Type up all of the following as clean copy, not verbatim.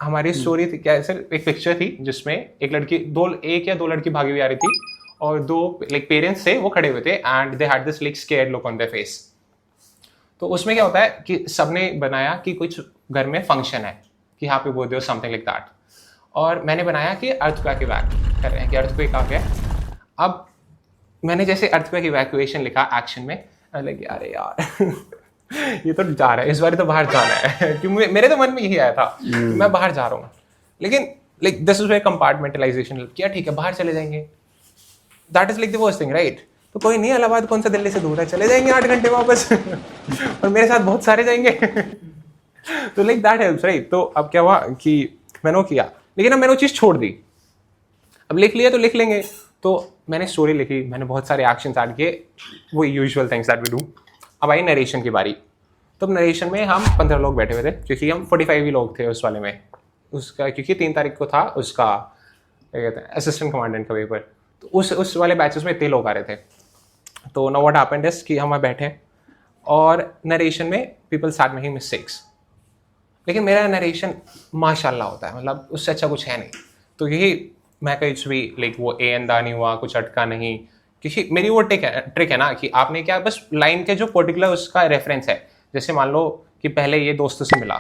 हमारी स्टोरी थी क्या, सिर्फ एक पिक्चर थी जिसमें एक या दो लड़की भागी हुई आ रही थी और दो लाइक पेरेंट्स थे वो खड़े हुए थे and they had this like scared look on their face. तो उसमें क्या होता है कि सबने बनाया कि कुछ घर में फंक्शन है, कि हैप्पी बर्थडे और समथिंग लाइक दैट। और मैंने बनाया कि अर्थक्वेक इवैक्यूएट कर रहे हैं, कि अर्थक्वेक आ गया। अब मैंने जैसे अर्थक्वेक इवैक्यूएशन लिखा एक्शन में, लगे अरे यार ये तो जा रहा है, इस बार तो बाहर जाना है क्योंकि मेरे तो मन में यही आया था कि मैं बाहर जा रहा हूँ। लेकिन like this is where compartmentalisation किया, ठीक है बाहर चले जाएंगे, that is like the worst thing right. तो कोई नहीं, इलाहाबाद कौन सा दिल्ली से दूर है, चले जाएंगे 8 घंटे वापस और मेरे साथ बहुत सारे जाएंगे तो लाइक दैट हेल्प्स राइट। तो अब क्या हुआ कि मैंने वो किया, लेकिन अब मैंने वो चीज़ छोड़ दी। अब लिख लिया तो लिख लेंगे, तो मैंने स्टोरी लिखी, मैंने बहुत सारे एक्शंस ऐड किए, वो usual things that we do. अब आई नरेशन की बारी। तो अब नरेशन में हम 15 लोग बैठे हुए थे, क्योंकि हम 45 ही लोग थे उस वाले में, उसका क्योंकि 3 तारीख को था उसका क्या कहते हैं असिस्टेंट कमांडेंट का पेपर। तो उस वाले बैचेस में इतने लोग आ रहे थे। तो नाउ व्हाट हैपेंड इज कि हम बैठे और नरेशन में पीपल स्टार्ट मेकिंग मिस्टेक्स, लेकिन मेरा नरेशन माशाल्लाह होता है, मतलब उससे अच्छा कुछ है नहीं। तो यही मैं कुछ भी लाइक वो ए अंदा नहीं हुआ, कुछ अटका नहीं, क्योंकि मेरी वो ट्रिक है ना कि आपने क्या बस लाइन के जो पर्टिकुलर उसका रेफरेंस है, जैसे मान लो कि पहले ये दोस्तों से मिला,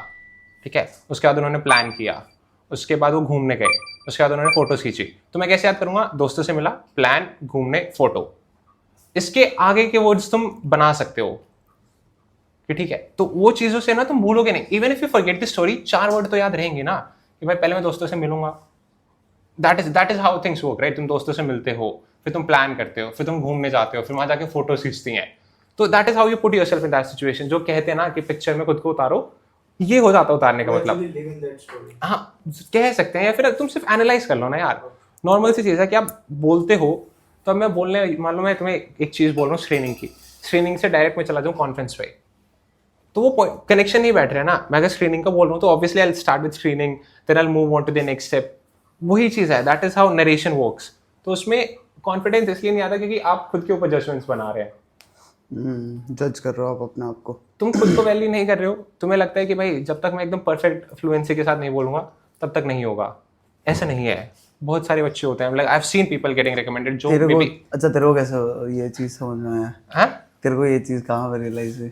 ठीक है, उसके बाद उन्होंने प्लान किया, उसके बाद वो घूमने गए, उसके बाद उन्होंने फोटोज खींची। तो मैं कैसे याद करूंगा, दोस्तों से मिला, प्लान, घूमने, फोटो। इसके आगे के वर्ड्स तुम बना सकते हो कि ठीक है, तो वो चीजों से ना तुम भूलोगे नहीं। Even if you forget the story, 4 word तो याद रहेंगे ना कि भाई पहले मैं दोस्तों से मिलूंगा। That is how things work right. तुम दोस्तों से मिलते हो, फिर तुम प्लान करते हो, फिर तुम घूमने जाते हो, फिर वहां जाके फोटो खींचती हैं। तो that is how you put yourself in that situation. जो कहते हैं ना कि पिक्चर में खुद को उतारो, ये हो जाता है उतारने का मतलब। हाँ, कह सकते हैं, या फिर तुम सिर्फ एनालाइज कर लो ना यार। नॉर्मल सी चीज़ है कि आप बोलते हो, तो अब मैं बोलने, मान लो मैं तुम्हें एक चीज़ बोल रहा हूँ स्क्रीनिंग की, स्क्रीनिंग से डायरेक्ट मैं चला जाऊँ कॉन्फ्रेंस पे, तो वो कनेक्शन नहीं बैठ रहा है ना। मैं अगर स्क्रीनिंग का बोल रहा हूँ तो obviously I start with screening, then I move on to the next step. वही चीज़ है, that is how narration works. तो उसमें कॉन्फिडेंस इसलिए नहीं आता क्योंकि आप खुद के ऊपर जजमेंट्स बना रहे हैं। जज कर रहे हो आप अपने आप को, तुम खुद को वैल्यू नहीं कर रहे हो। तुम्हें लगता है कि भाई जब तक मैं एकदम परफेक्ट फ्लुएंसी के साथ नहीं बोलूंगा तब तक नहीं होगा। ऐसा नहीं है। बहुत सारे बच्चे होते हैं, like I have seen people getting recommended जो तेरे को मे बी। अच्छा तेरे को कैसे ये चीज समझ में आया? हाँ, तेरे को ये चीज कहाँ पे रियलाइज हुई?